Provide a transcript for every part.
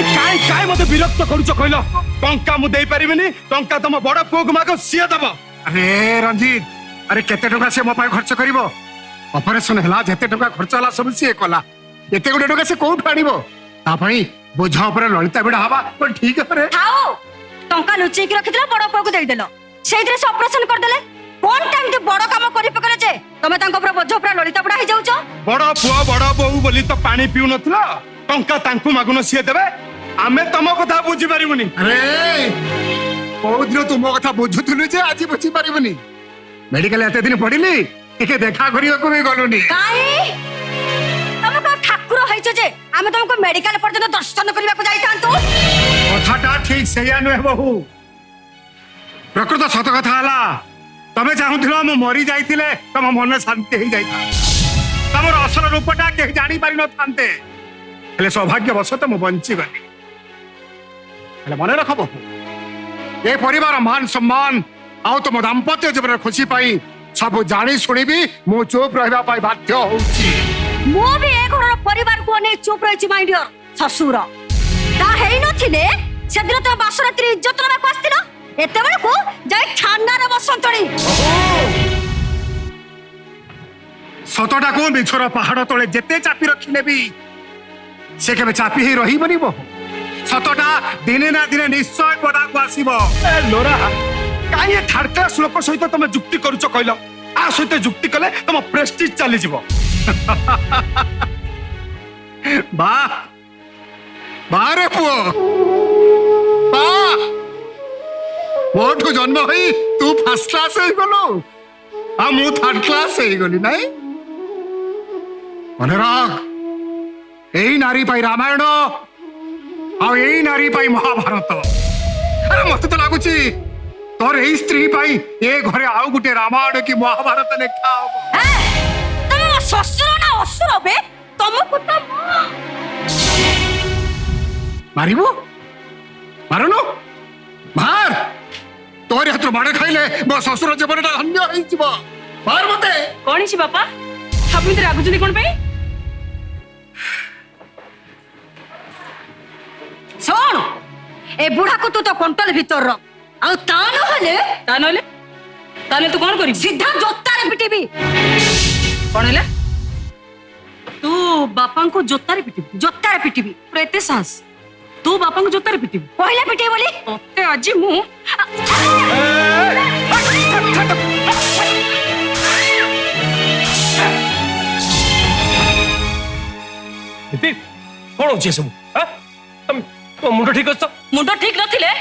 काई काई मते विरक्त करूछ कहलो टंका मु देई परिबिनी टंका तुम बड़ पुओ को मागो सिए दब अरे रंजीत अरे केते टका से मो पाई खर्च करिवो ऑपरेशन हला जेते टका खर्च हला सब सिए कला एते गुडे टका से कोउठ आनिबो ता पई बोझा ऊपर ललिता बिडा हवा पर ठीक है रे आओ टंका लुचई के रखितला बड़ पुओ को देई देलो सेइद्रे से ऑपरेशन कर देले कोन टाइम दे बड़ काम करि पकरे जे तमे तांको ऊपर बोझा ऊपर ललिता बिडा हो जाउछो बड़ पुओ बड़ बहु बोली तो पानी पिउ नथला टंका तांकु मागुन सिए देबे आमे तम कथा बुझी परिबुनी अरे बहुत तुम कथा बुझुथुलु जे आज बुझी परिबुनी मेडिकल एते दिन पडिली एके देखा करियो को भी गलुनी काई तमे को ठाकुर हैछ जे आमे तुमको मेडिकल पर्यंत दर्शन करबा को जाई तांतु कथाटा ठीक सैया नुहे बहु प्रकृत सत कथा हला तमे चाहुथिलो म मरी जाइतिले तम मन शांति हो जाइता तमर असल रूपटा के जानी पारि न थांते हेले सौभाग्यवश तो बंची गली हेले मन रख बहु ये परिवार मान सम्मान आउ तुम दाम्पत्य जीवन खुशी पाई सब जानी शुणी मु चुप रहा बाध्य होउची मो भी ए घर परिवार को ने चुप रहिछि माय डियर ससुर ता हेइ नथिले सेदिन तो बासरात्रि इज्जत नबा को आस्तिलो एते बेल को जाय ठान्डा रे बसंतणी सतटा को बिछर पहाड़ तले जेते चापी रखिले भी से केबे चापी ही रही बनी बहु सतटा दिने ना दिने निश्चय पदा को आसीबो ए लोरा काई ए थर्ड क्लास लोक सहित तुम जुक्ति करूछ कहलो आ सहित जुक्ति कले तुम प्रेस्टीज चली जिवो वाह वाह रे पुओ वाह मोठू जन्म होई तू फर्स्ट क्लास हो गलो आ मु थर्ड क्लास हो गली नहीं मन राख एई नारी पाई रामायण आ एई नारी पाई महाभारत अरे मत तो लागुची तोर एई स्त्री पाई ए घरे आउ गुटे रामायण की महाभारत लेखा हो तमे ससुर ना असुर बे तुमको तो मारिबो मारनो मार तोरी हाथ बाड़ खाइले मो ससुर जीवन धन्य होइजिबो मार मते कोन छी बापा हम इधर आगु जनी कोन पे सुन ए बुढ़ा को तू तो कंट्रोल भीतर र आ ता ताने तू कोन करी सीधा जोता रे पिटीबी कोन हेला तू बापा को जोता रे पिटीबी प्रेते साहस तू बापा को जोता रे पिटीबी पहले पिटे बोली तते आज मु दीदी कोन होची सब हां तुम मुंडो ठीक अछि मुंडो ठीक नथिले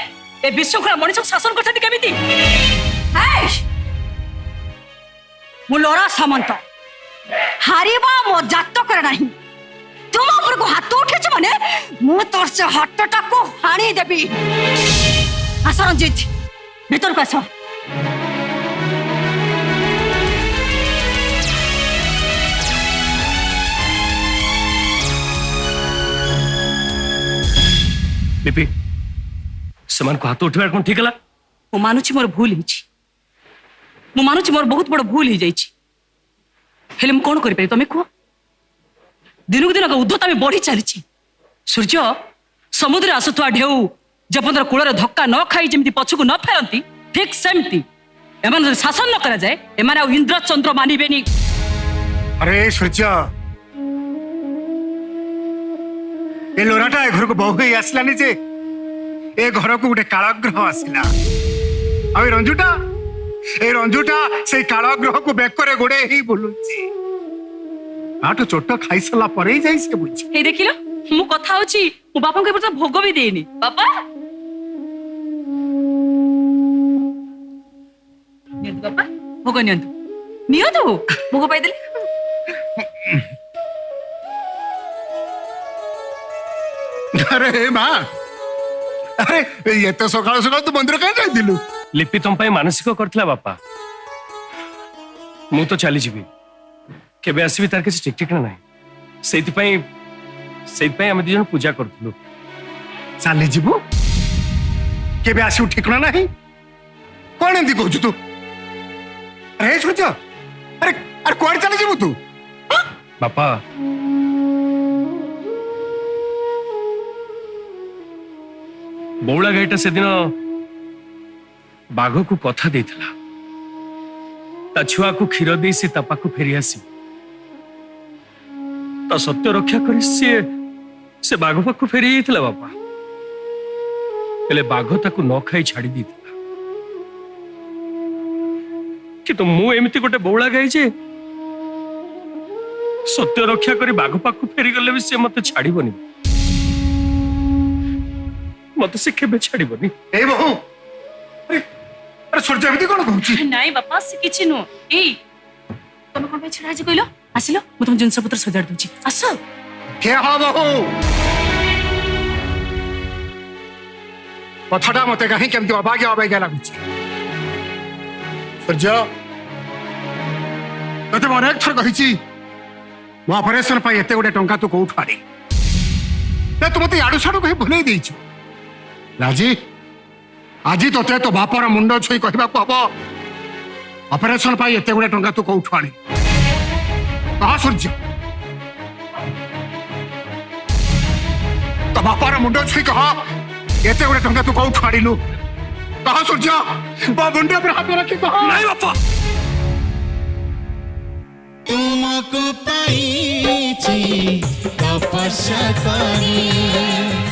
ए विश्वखरा मनुष्य शासन करथि केमिति मु लोरा सामंत हारिबा मो जात करे नाही तुम ऊपर को हाथ उठेछ माने मु तोर से हाथटा को हानी देबी आस रंजीत भीतर को आस लिपि समान को हाथ उठवा कोन ठीक हला मु मानुछि मोर भूल हिछि मु मानुछि मोर बहुत बड़ भूल हि जाइछि हेले मु कोन करि पारि तमे को दिनकु दिन उद्धता में बढ़ी चली सूर्य समुद्र आसुवा ढेउ जपंदर कूल धक्का न खाई जमी पछकू न फेरती ठीक सेमती एमान शासन न करा जाए एमान आ इंद्र चंद्र मानिबेनी अरे सूर्य ए लोराटा ए घर को बहु ही आसलानी जे ए घर को गोटे कालग्रह आसला आ रंजुटा से कालग्रह को बेकरे गोड़े ही बुलुची आठ चोट खाई सला परे ही जाई से बुझी हे देखिलो मु कथा होची मु बापा के परता भोग भी देनी बापा नियंतु बापा भोग नियंतु भोग पाई देले अरे मां अरे ये तो सकाळ सकाळ तू मंदिर काय जाइदिलु लिपि तुम पाई मानसिक करथला बापा मु तो चली जीवी केबे आसीबी तार किसी ठीक ठीक ना सेति पई हम दिजन पूजा करथलु चली जीवु केबे आसीउ ठिकना नहीं कोन एंदी कहू तू अरे सोच अरे अरे कोन चली जीवु तू हाँ? बापा बौला गाईटा से दिन बाघ को कथा देथिला ता छुआ को क्षीर दे से ता पाखु फेरी आसी ता सत्य रक्षा करी से बाघ पाखु फेरी जाइथिला बापा हेले बाघ ताकू न खाई छाड़ी देथिला कि मु एमती गोटे बौला गाई जे सत्य रक्षा करी बाघ पाखु फेरी गले भी से मते छाड़ीबनी मते से केबे छाड़ीबनी ए बहु अरे सूर्य एमती कौन कहूची नाई बापा से किछि नु ए तुम कोन पे छड़ा जे कइलो आसिलो मु तुम जिंस पत्र सजाड़ दूची आसो के हा बहु कथाटा मते कहीं केमती अबाग्या लगुची सूर्य तते मैं अनेक थर कही मो ऑपरेशन पर एते गोटे टंका तू कौठ आनी तू मत आड़ू साड़ू कहीं भुले देचु राजी आज तोते तो बापर मुंड छुई कहवा हम ऑपरेशन पर एते गोटे टंका तू कौठ आनी कह सूर्य तो बापर मुंड छुई कह एते गोटे टंका तू कौठ आनिलु कह सूर्य मुंड पर हाथ रखी कह नहीं बापा तुमको पाइछि तपस्या करी